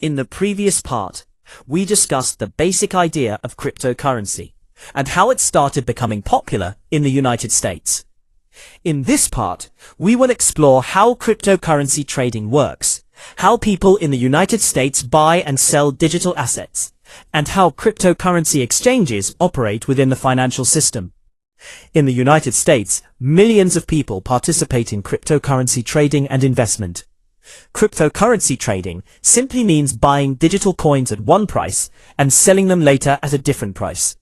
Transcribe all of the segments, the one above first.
In the previous part, we discussed the basic idea of cryptocurrency and how it started becoming popular in the United States. In this part, we will explore how cryptocurrency trading works, how people in the United States buy and sell digital assets, and how cryptocurrency exchanges operate within the financial system. In the United States, millions of people participate in cryptocurrency trading and investment. Cryptocurrency trading simply means buying digital coins at one price and selling them later at a different price.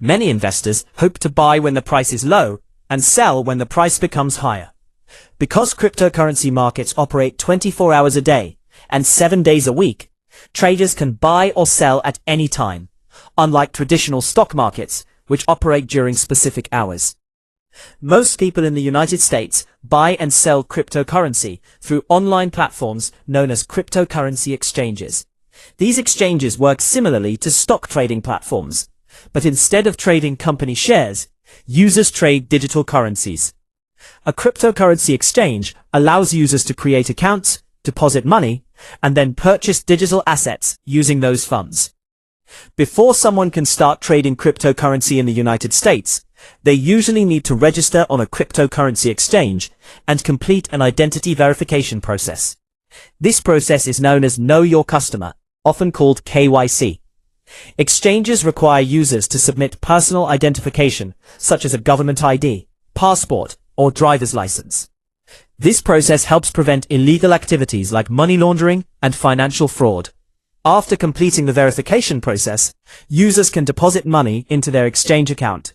Many investors hope to buy when the price is low and sell when the price becomes higher. Because cryptocurrency markets operate 24 hours a day and 7 days a week, traders can buy or sell at any time, unlike traditional stock markets, which operate during specific hours. Most people in the United States buy and sell cryptocurrency through online platforms known as cryptocurrency exchanges. These exchanges work similarly to stock trading platforms, but instead of trading company shares, users trade digital currencies. A cryptocurrency exchange allows users to create accounts, deposit money, and then purchase digital assets using those funds. Before someone can start trading cryptocurrency in the United States, they usually need to register on a cryptocurrency exchange and complete an identity verification process. This process is known as Know Your Customer, often called KYC. Exchanges require users to submit personal identification, such as a government ID, passport, or driver's license. This process helps prevent illegal activities like money laundering and financial fraud. After completing the verification process, users can deposit money into their exchange account.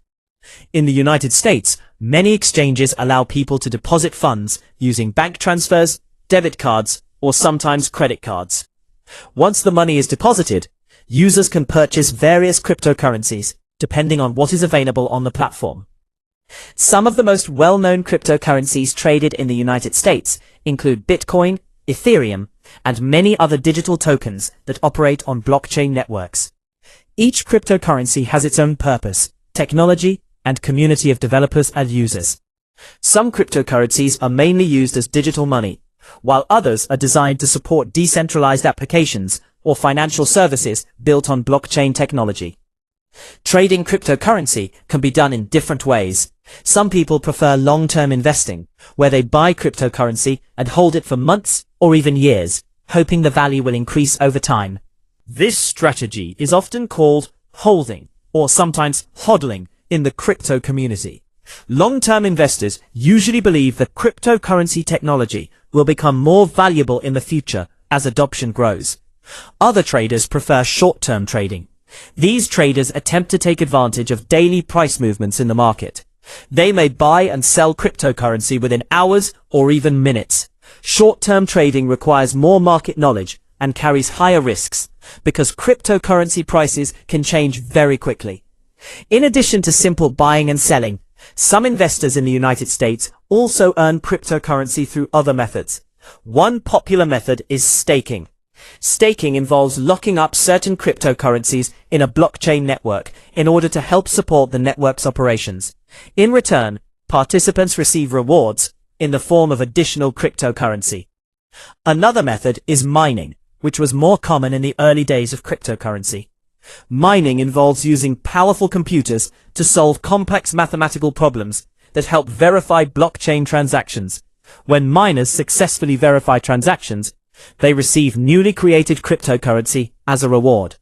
In the United States, many exchanges allow people to deposit funds using bank transfers, debit cards, or sometimes credit cards. Once the money is deposited, users can purchase various cryptocurrencies, depending on what is available on the platform. Some of the most well-known cryptocurrencies traded in the United States include Bitcoin, Ethereum, and many other digital tokens that operate on blockchain networks. Each cryptocurrency has its own purpose, technology, and community of developers and users. Some cryptocurrencies are mainly used as digital money, while others are designed to support decentralized applications or financial services built on blockchain technology. Trading cryptocurrency can be done in different ways. Some people prefer long-term investing, where they buy cryptocurrency and hold it for months or even years, hoping the value will increase over time. This strategy is often called holding, or sometimes hodling, in the crypto community. Long-term investors usually believe that cryptocurrency technology will become more valuable in the future as adoption grows. Other traders prefer short-term trading. These traders attempt to take advantage of daily price movements in the market. They may buy and sell cryptocurrency within hours or even minutes. Short-term trading requires more market knowledge and carries higher risks because cryptocurrency prices can change very quickly. In addition to simple buying and selling, some investors in the United States also earn cryptocurrency through other methods. One popular method is staking. Staking involves locking up certain cryptocurrencies in a blockchain network in order to help support the network's operations. In return, participants receive rewards in the form of additional cryptocurrency. Another method is mining, which was more common in the early days of cryptocurrency. Mining involves using powerful computers to solve complex mathematical problems that help verify blockchain transactions. When miners successfully verify transactions, they receive newly created cryptocurrency as a reward.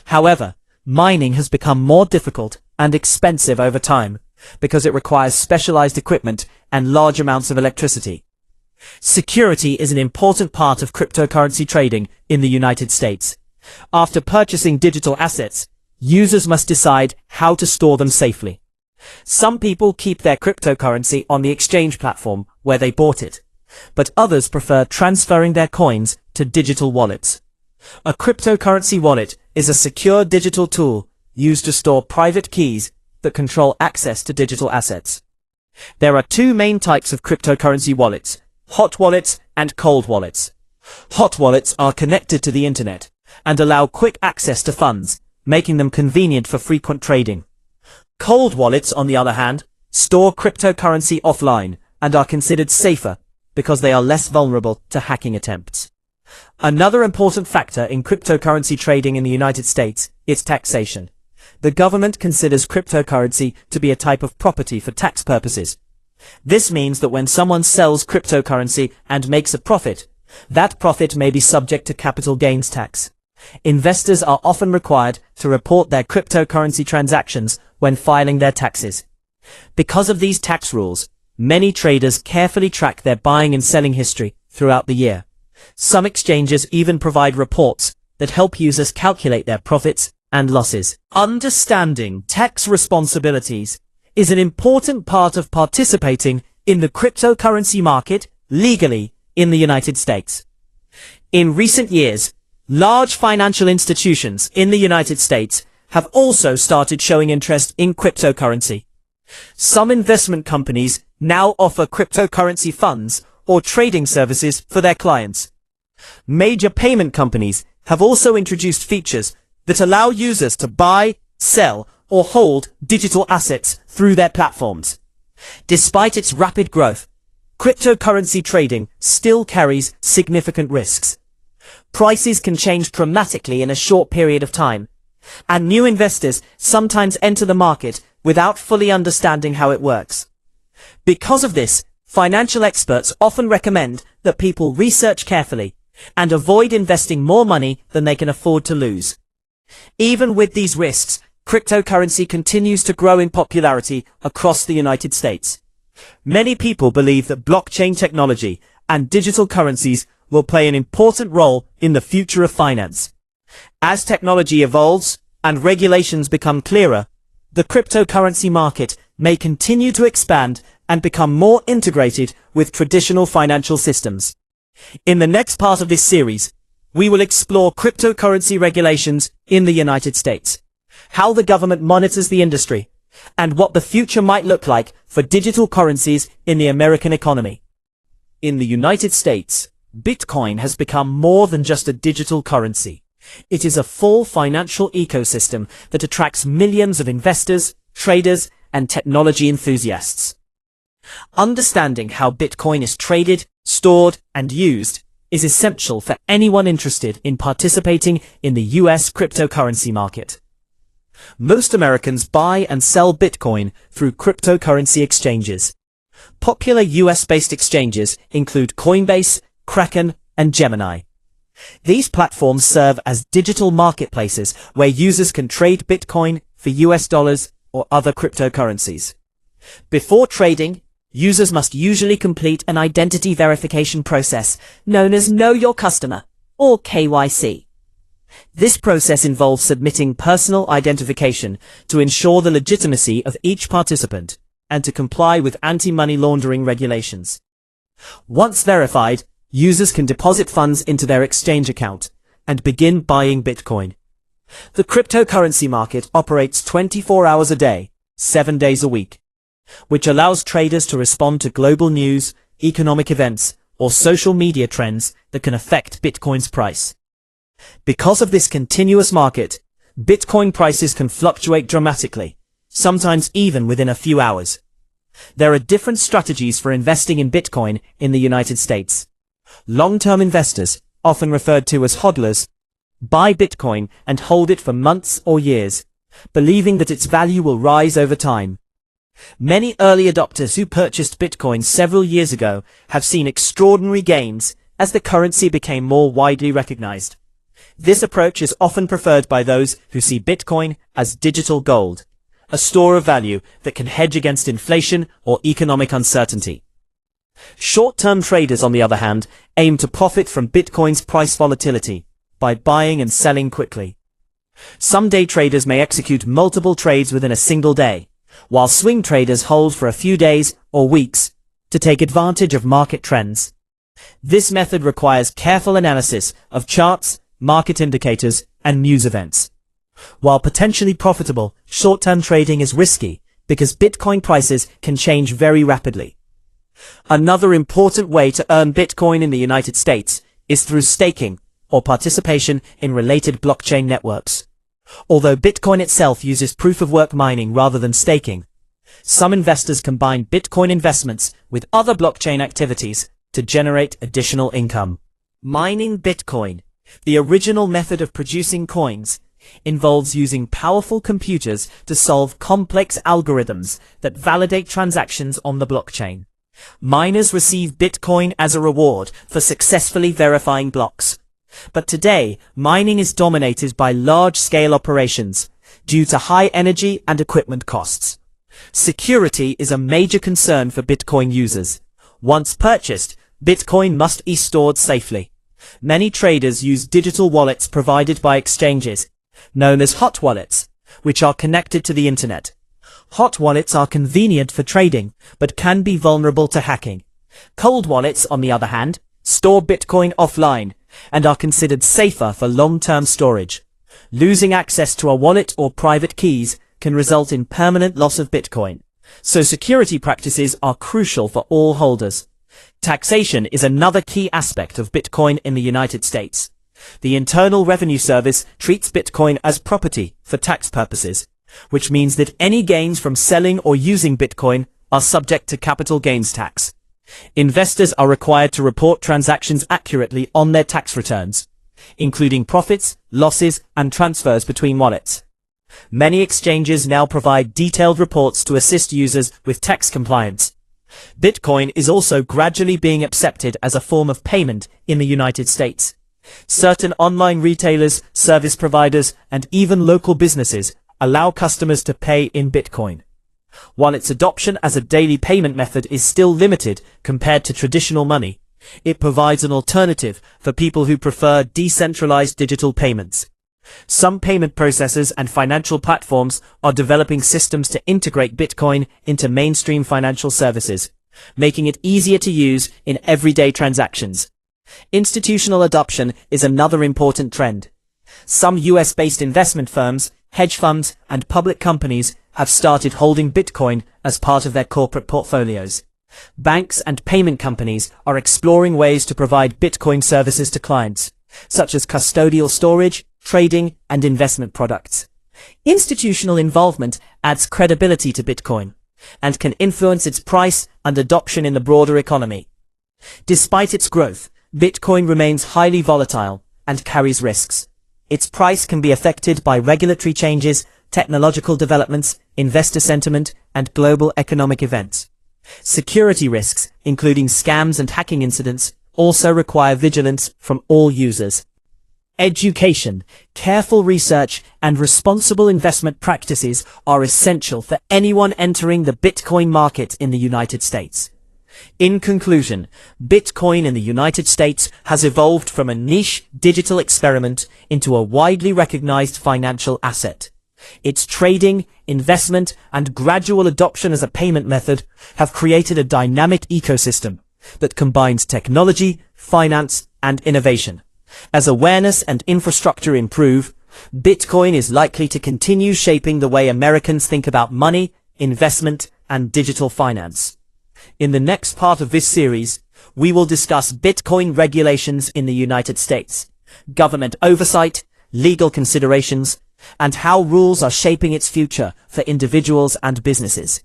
However, mining has become more difficult and expensive over time because it requires specialized equipment and large amounts of electricity. Security is an important part of cryptocurrency trading in the United States. After purchasing digital assets, users must decide how to store them safely. Some people keep their cryptocurrency on the exchange platform where they bought it, but others prefer transferring their coins to digital wallets. A cryptocurrency wallet is a secure digital tool used to store private keys that control access to digital assets. There are two main types of cryptocurrency wallets: hot wallets and cold wallets. Hot wallets are connected to the internet and allow quick access to funds, making them convenient for frequent trading. Cold wallets, on the other hand, store cryptocurrency offline and are considered safer because they are less vulnerable to hacking attempts. Another important factor in cryptocurrency trading in the United States is taxation. The government considers cryptocurrency to be a type of property for tax purposes. This means that when someone sells cryptocurrency and makes a profit, that profit may be subject to capital gains tax. Investors are often required to report their cryptocurrency transactions when filing their taxes. Because of these tax rules, many traders carefully track their buying and selling history throughout the year. Some exchanges even provide reports that help users calculate their profits and losses. Understanding tax responsibilities is an important part of participating in the cryptocurrency market legally in the United States. In recent years, large financial institutions in the United States have also started showing interest in cryptocurrency. Some investment companies now offer cryptocurrency funds or trading services for their clients. Major payment companies have also introduced features that allow users to buy, sell, or hold digital assets through their platforms. Despite its rapid growth, cryptocurrency trading still carries significant risks. Prices can change dramatically in a short period of time, and new investors sometimes enter the market without fully understanding how it works. Because of this, financial experts often recommend that people research carefully and avoid investing more money than they can afford to lose. Even with these risks, cryptocurrency continues to grow in popularity across the United States. Many people believe that blockchain technology and digital currencies will play an important role in the future of finance. As technology evolves and regulations become clearer, the cryptocurrency market may continue to expand and become more integrated with traditional financial systems. In the next part of this series, we will explore cryptocurrency regulations in the United States, how the government monitors the industry, and what the future might look like for digital currencies in the American economy. In the United States, Bitcoin has become more than just a digital currency. It is a full financial ecosystem that attracts millions of investors, traders, and technology enthusiasts. Understanding how Bitcoin is traded, stored, and used is essential for anyone interested in participating in the US cryptocurrency market. Most Americans buy and sell Bitcoin through cryptocurrency exchanges. Popular US-based exchanges include Coinbase, Kraken, and Gemini. These platforms serve as digital marketplaces where users can trade Bitcoin for US dollars or other cryptocurrencies. Before trading, users must usually complete an identity verification process known as Know Your Customer, or KYC. This process involves submitting personal identification to ensure the legitimacy of each participant and to comply with anti-money laundering regulations. Once verified, users can deposit funds into their exchange account and begin buying Bitcoin. The cryptocurrency market operates 24 hours a day, 7 days a week, which allows traders to respond to global news, economic events, or social media trends that can affect Bitcoin's price. Because of this continuous market, Bitcoin prices can fluctuate dramatically, sometimes even within a few hours. There are different strategies for investing in Bitcoin in the United States. Long-term investors, often referred to as HODLers, buy Bitcoin and hold it for months or years, believing that its value will rise over time. Many early adopters who purchased Bitcoin several years ago have seen extraordinary gains as the currency became more widely recognized. This approach is often preferred by those who see Bitcoin as digital gold, a store of value that can hedge against inflation or economic uncertainty. Short-term traders, on the other hand, aim to profit from Bitcoin's price volatility by buying and selling quickly. Some day traders may execute multiple trades within a single day, while swing traders hold for a few days or weeks to take advantage of market trends. This method requires careful analysis of charts, market indicators, and news events. While potentially profitable, short-term trading is risky because Bitcoin prices can change very rapidly. Another important way to earn Bitcoin in the United States is through staking or participation in related blockchain networks. Although Bitcoin itself uses proof-of-work mining rather than staking, some investors combine Bitcoin investments with other blockchain activities to generate additional income. Mining Bitcoin, the original method of producing coins, involves using powerful computers to solve complex algorithms that validate transactions on the blockchain. Miners receive Bitcoin as a reward for successfully verifying blocks. But today, mining is dominated by large-scale operations due to high energy and equipment costs. Security is a major concern for Bitcoin users. Once purchased, Bitcoin must be stored safely. Many traders use digital wallets provided by exchanges, known as hot wallets, which are connected to the internet. Hot wallets are convenient for trading, but can be vulnerable to hacking. Cold wallets, on the other hand, store Bitcoin offline and are considered safer for long-term storage. Losing access to a wallet or private keys can result in permanent loss of Bitcoin, so security practices are crucial for all holders. Taxation is another key aspect of Bitcoin in the United States. The Internal Revenue Service treats Bitcoin as property for tax purposes, which means that any gains from selling or using Bitcoin are subject to capital gains tax. Investors are required to report transactions accurately on their tax returns, including profits, losses, and transfers between wallets. Many exchanges now provide detailed reports to assist users with tax compliance. Bitcoin is also gradually being accepted as a form of payment in the United States. Certain online retailers, service providers, and even local businesses allow customers to pay in Bitcoin. While its adoption as a daily payment method is still limited compared to traditional money, it provides an alternative for people who prefer decentralized digital payments. Some payment processors and financial platforms are developing systems to integrate Bitcoin into mainstream financial services, making it easier to use in everyday transactions. Institutional adoption is another important trend. Some US-based investment firms, hedge funds, and public companies have started holding Bitcoin as part of their corporate portfolios. Banks and payment companies are exploring ways to provide Bitcoin services to clients, such as custodial storage, trading, and investment products. Institutional involvement adds credibility to Bitcoin and can influence its price and adoption in the broader economy. Despite its growth, Bitcoin remains highly volatile and carries risks. Its price can be affected by regulatory changes, technological developments, investor sentiment, and global economic events. Security risks, including scams and hacking incidents, also require vigilance from all users. Education, careful research, and responsible investment practices are essential for anyone entering the Bitcoin market in the United States. In conclusion, Bitcoin in the United States has evolved from a niche digital experiment into a widely recognized financial asset. Its trading, investment, and gradual adoption as a payment method have created a dynamic ecosystem that combines technology, finance, and innovation. As awareness and infrastructure improve, Bitcoin is likely to continue shaping the way Americans think about money, investment, and digital finance. In the next part of this series, we will discuss Bitcoin regulations in the United States, government oversight, legal considerations, and how rules are shaping its future for individuals and businesses.